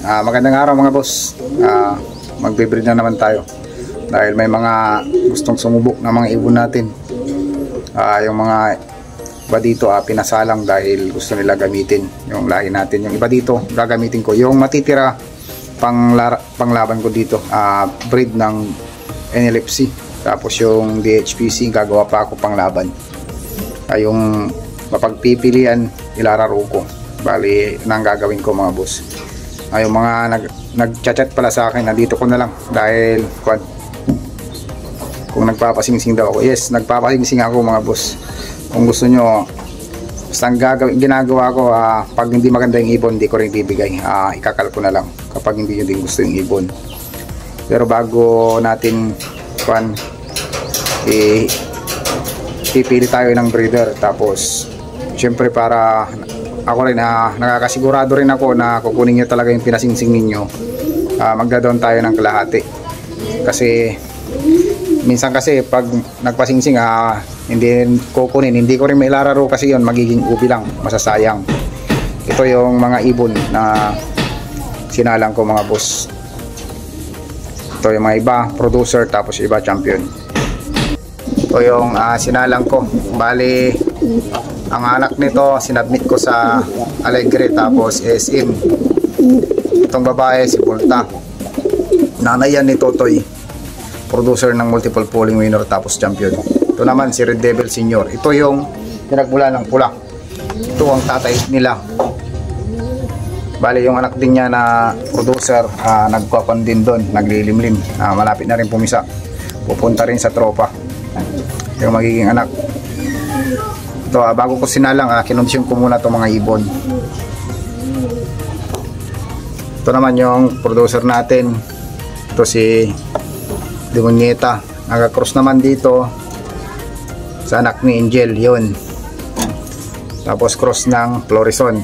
Magandang araw mga boss. Magbe-breed na naman tayo dahil may mga gustong sumubok na mga ibon natin. Yung mga iba dito pinasalang dahil gusto nila gamitin yung lahi natin. Yung iba dito gagamitin ko yung matitira panglaban ko dito, breed ng NLFC, tapos yung DHPC gagawa pa ako panglaban. Yung mapagpipilian ilararo ko, bali nang gagawin ko mga boss. Yung mga nag-chat pala sa akin, nandito ko na lang dahil kung nagpapasingsing daw ako. Yes, nagpapasingsing ako mga boss. Kung gusto nyo, basta ang ginagawa ko, pag hindi maganda yung ibon, hindi ko rin bibigay. Ikakal ko na lang kapag hindi nyo din gusto yung ibon. Pero bago natin pipili tayo ng breeder, tapos syempre para ako rin nakakasigurado rin ako na kukunin nyo talaga yung pinasingsing ninyo, magdadon tayo ng kalahati. Kasi minsan kasi pag nagpasingsing hindi kukunin, hindi ko rin mailararo kasi yon magiging ubi lang, masasayang. Ito yung mga ibon na sinalang ko mga boss. Ito yung mga iba producer, tapos iba champion. Ito yung sinalang ko. Bali ang anak nito sinabmit ko sa Alegre, tapos SM. Itong babae si Volta. Nanay yan ni Totoy, producer ng multiple polling winner, tapos champion. Ito naman si Red Devil Senior. Ito yung pinagmula ng pula. Ito ang tatay nila. Bali yung anak din niya na producer, nagkakon din doon, naglilimlim. Malapit na rin pumisa. Pupunta rin sa tropa. Ito yung magiging anak. Ito, bago ko sinalang, kinonsume ko muna itong mga ibon. Ito naman yung producer natin. Ito si Demonieta. Nagka-cross naman dito sa anak ni Angel, yun. Tapos cross ng Florison.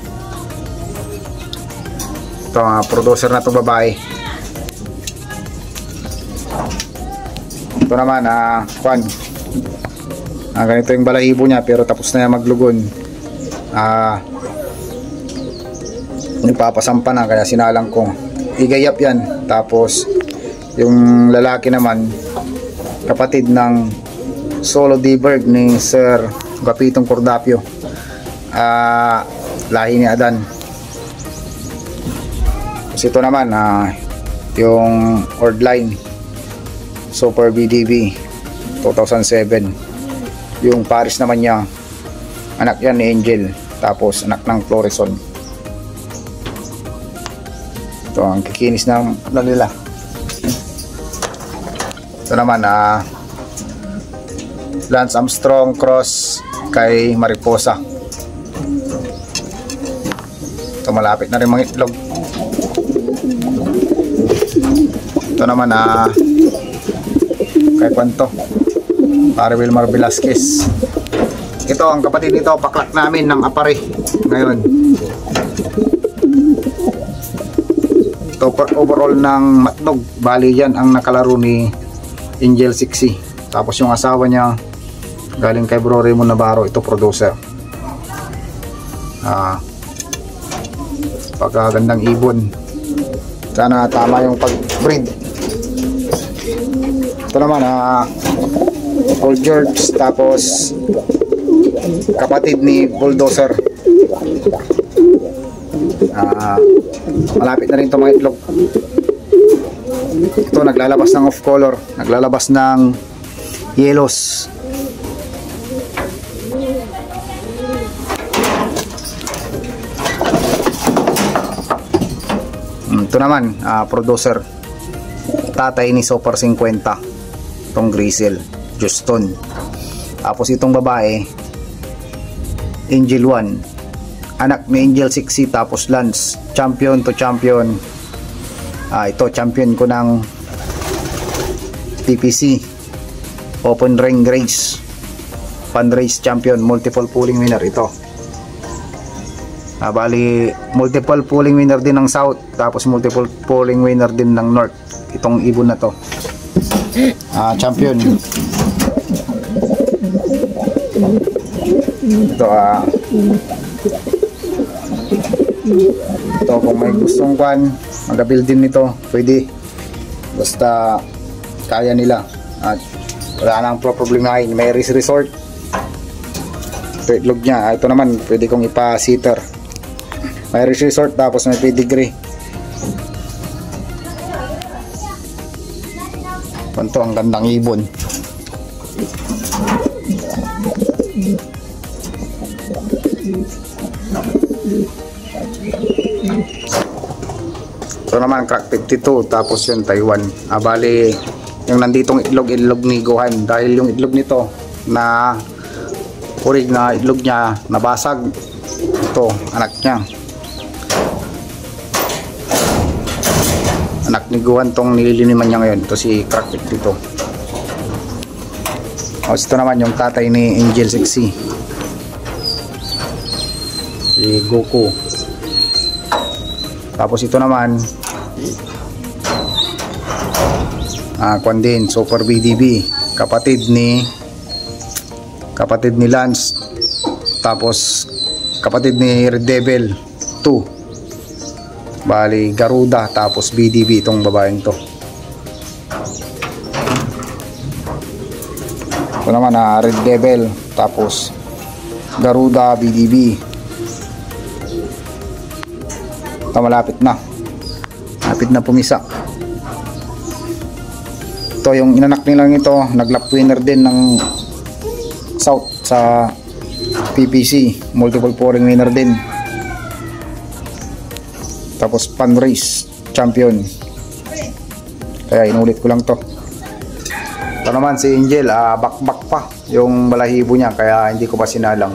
Ito, producer na ito babae. Ito naman, ganito yung balahibo niya, pero tapos na yan maglugon. Nagpapasampa na, kaya sinalang ko. Igayap yan. Tapos yung lalaki naman, kapatid ng Solo D-Bird ni Sir Gapitong Cordapio, lahi ni Adan. Tapos ito naman, yung Ordline Super BDB 2007. Yung Paris naman niya, anak yan ni Angel, tapos anak ng Florison. Ito ang kikinis ng nila. Ito naman, Lance Armstrong cross kay Mariposa. Ito malapit na rin mga itlog. Ito naman, kay Kwanto, para Wilmar Velasquez. Ito ang kapatid nito, paklak namin ng apare ngayon. Ito overall ng Matnog, bali yan ang nakalaro ni Angel Sixi. Tapos yung asawa niya galing kay Bro Raymond Navarro, ito producer. Pagkagandang ibon, sana tama yung pag-breed. Ito naman, Old George, tapos kapatid ni Bulldozer. Malapit na rin ito mga itlog. Ito naglalabas ng off color, naglalabas ng yellows. Ito naman, producer, tatay ni Super 50, itong Grizzle Juston. Tapos itong babae, Angel 1, anak ni Angel 6, tapos Lance, champion to champion. Ito champion ko ng TPC Open Ring Race, fundraise champion, multiple pooling winner ito. Bali multiple pooling winner din ng South, tapos multiple pooling winner din ng North itong ibon na to. Champion. Ito ito kung may gustong kwan, mag-build din nito, pwede. Basta kaya nila at wala nang problemahin. May resort. Ito itlog niya. Ito naman pwede kong ipa-sitter. May resort tapos may pedigree. Ito ang gandang ibon. Ito naman crack 52 tapos yung Taiwan. Bali yung nanditong itlog ni Gohan, dahil yung itlog nito na urig na itlog niya nabasag. Ito anak niya, anak ni Gohan tong nililiniman niya ngayon. Ito si crack 52. Ito naman yung tatay ni Angel Sexy, si Goku. Tapos ito naman kwan din, Super BDB, kapatid ni Lance, tapos kapatid ni Red Devil 2. Bali Garuda tapos BDB itong babaeng to. Ito naman Red Devil tapos Garuda BDB. Ito malapit na pumisa. Ito yung inanak nilang ito, nag-lap winner din ng South sa PPC, multiple pouring winner din. Tapos pan race champion. Kaya inulit ko lang to. Ito naman si Angel, bakbak pa yung balahibo niya kaya hindi ko pa sinalang.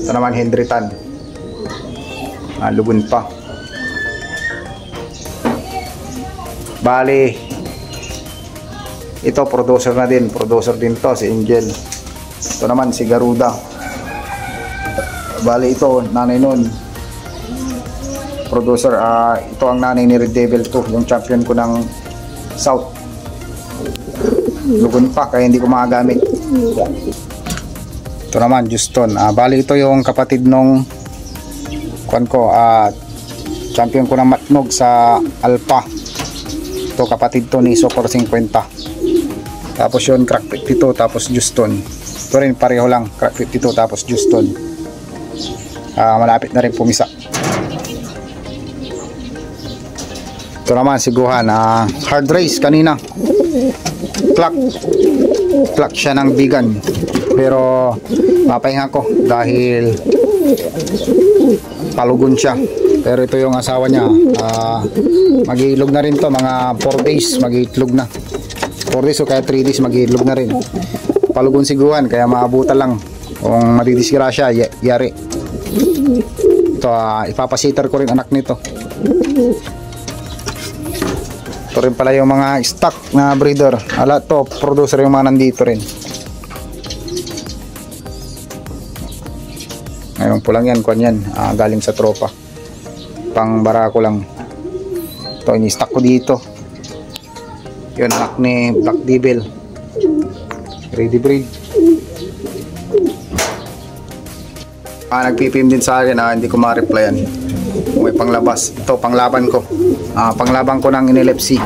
Ito naman Henry Tan, lubon pa. Bali ito producer din to si Angel. Ito naman si Garuda. Bali ito nanay nun, producer. Ito ang nanay ni Red Devil 2, yung champion ko ng South. Lugon pa kaya hindi ko magagamit. Ito naman Houston. Bali ito yung kapatid nung kwan ko, champion ko ng Matnog sa Alpha. Ito kapatid to ni Super 50. Tapos yun crack 52 tapos Houston. Ito rin pareho lang, crack 52 tapos Houston. Malapit na rin pumisa. Ito naman si Gohan, hard race kanina. Clock siya ng bigan, pero mapahinga ko dahil palugon siya. Pero ito yung asawa niya, mag-iitlog na rin to, mga 4 days mag-iitlog na. 4 days o kaya 3 days mag-iitlog na rin. Palugon si Gohan kaya maabutan lang. Kung madidisgrasya, yari. Ito, ipapasitter ko rin anak nito. Ito rin pala yung mga stock na breeder. Ala to, producer yung mga nandito rin. Ngayon po lang yan, kwan yan, galing sa tropa. Pang barako lang. Ito, ini-stock ko dito. Yun, anak ni Black Devil. Ready breed. Nagpipim din sa akin, hindi ko ma-replyan. May panglabas. Ito, panglaban ko. Panglaban ko ng inelepsy.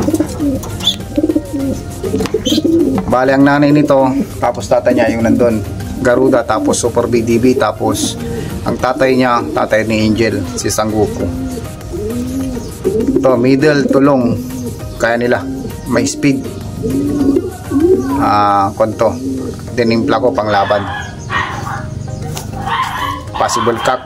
Bali, ang nanay nito, tapos tatay niya yung nandun. Garuda, tapos Super BDB, tapos ang tatay niya, tatay ni Angel, si Sangoku. Ito, middle tulong. Kaya nila. May speed. Konto. Dinimpla ko panglaban. Possible cock.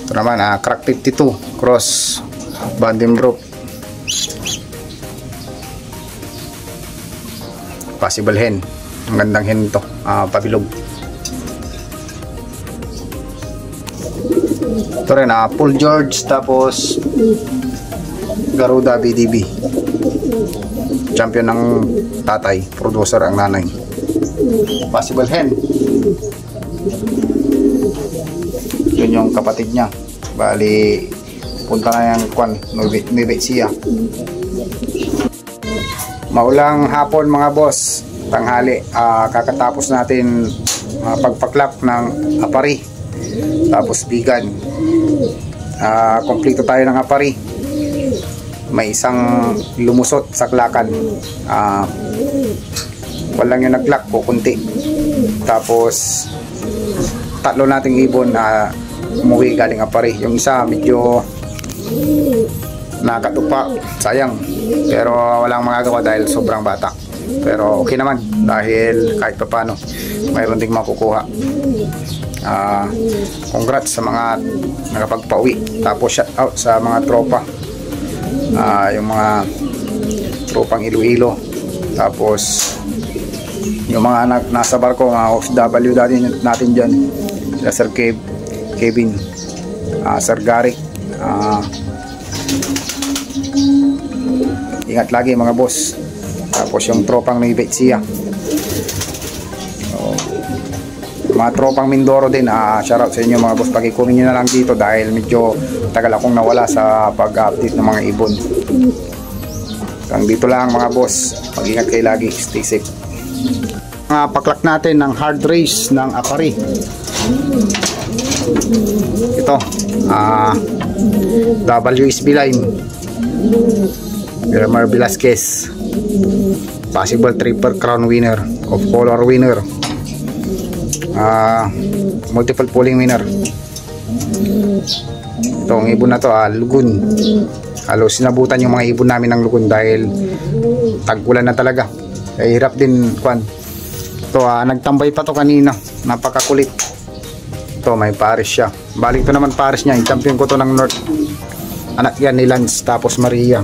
Ito naman, crack 52 cross Vandenbroek. Possible hen. Ang gandang hen to, pabilog. Ito rin, Paul George tapos Garuda BDB. Champion ng tatay, producer ang nanay. Possible hen. Yun yung kapatid niya. Bali punta na yung kwan, Nueva Ecija. Maulang hapon mga boss, tanghali. Kakatapos natin pagpaklak ng apari, tapos bigan. Kompleto tayo ng apari. May isang lumusot sa klakan. Walang yung naglak, kukunti. Tapos tatlo nating ibon na umuwi galing apari. Yung isa medyo nakatupa, sayang, pero walang magagawa dahil sobrang bata. Pero okay naman dahil kahit pa paano mayroon ding makukuha. Congrats sa mga nakapagpauwi. Tapos shout out sa mga tropa, yung mga tropang Iloilo, tapos yung mga anak nasa barko, mga OFW natin dyan, sila Sir Kevin, Sir Gary. Ingat lagi mga boss. Tapos yung tropang Nueva mga tropang Mindoro din, shoutout sa inyo mga boss. Pag-ikunin nyo na lang dito dahil medyo tagal akong nawala sa pag-update ng mga ibon. Hanggang dito lang mga boss. Mag-ingat kayo lagi, stay safe. Paklak natin ng hard race ng apari. Ito WSB line, Miramar Velasquez, possible triple crown winner, of color winner, multiple polling winner. Itong ibon na to, lugun. Halos sinabutan yung mga ibon namin ng lugun dahil tag-ulan na talaga. Kaya hirap din kwan. Ito, nagtambay pa to kanina, napakakulit. Ito, may pares siya. Balik to naman pares niya, i-champion ko to ng North. Anak yan ni Lance, tapos Maria.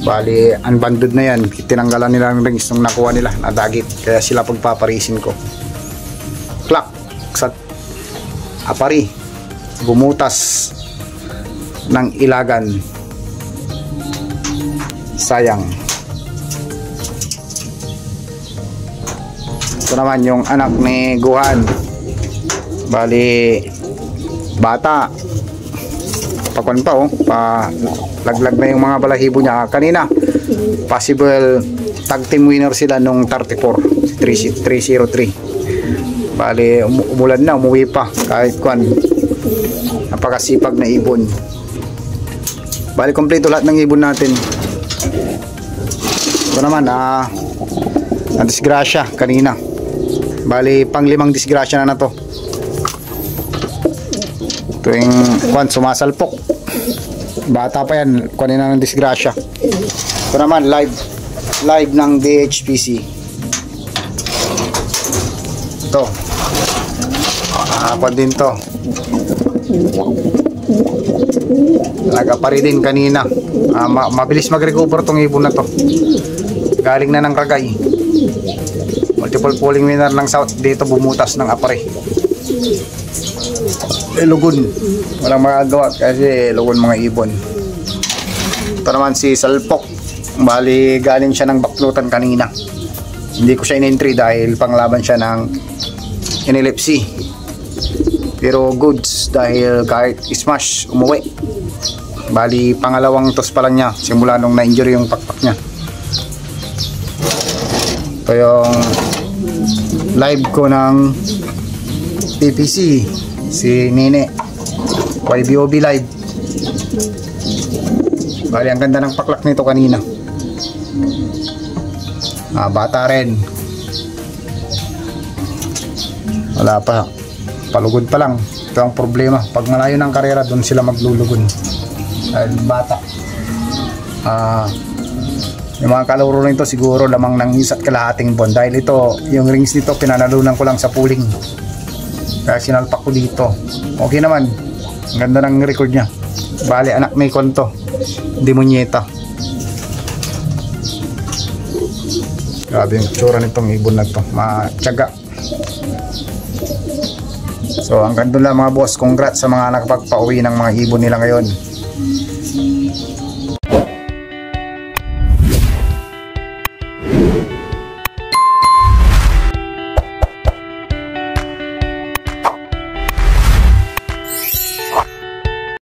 Bali, unbanded na yan. Tinanggalan nila ng rings nung nakuha nila, nadagit. Kaya sila pagpaparisin ko. Klak sa apari, bumutas ng ilagan. Sayang. Ito naman yung anak ni Guhan. Bali, bata. Pakwan pa, laglag na yung mga balahibo niya. Kanina, possible tag team winner sila nung 34, 303. Bali, umulan na, umuwi pa. Kahit kwan, napakasipag na ibon. Bali, kompleto lahat ng ibon natin. Ito naman, na disgrasya kanina. Bali, pang-5 disgrasya na to. Ito yung kwan, sumasalpok. Bata pa yan, kunin na ng disgrasya. Ito naman, live ng DHPC. Ito, kwan din to. Nagapari din kanina. Mabilis mag-recover tong ibon na to. Galing na ng Ragay. Multiple polling winner ng South, dito bumutas ng apare. Lugun, walang magagawa kasi lugun mga ibon. Ito naman si Salpok. Bali, galing siya ng baklutan kanina. Hindi ko siya in-entry dahil panglaban siya ng NLFC. Pero goods dahil kahit smash, umuwi. Bali, pangalawang toss pa lang niya simula nung na-injury yung pakpak niya. Ito yung live ko ng PPC, si Nene, YBOB live. Bali, ang ganda ng paklak nito kanina. Bata rin. Wala pa, palugod pa lang. Ito ang problema, pag malayo ng karera doon sila maglulugon dahil bata. Yung mga kaluro nito siguro lamang ng 1 kalahating buwan dahil ito, yung rings nito pinanalunan ko lang sa pooling kaya sinalpak ko dito. Okay naman, ang ganda ng record nya. Bali, anak may konto, demonyeta. Grabe yung tsura nitong ibon na to, matyaga. So hanggang doon lang mga boss. Congrats sa mga nakapagpauwi ng mga ibon nila ngayon.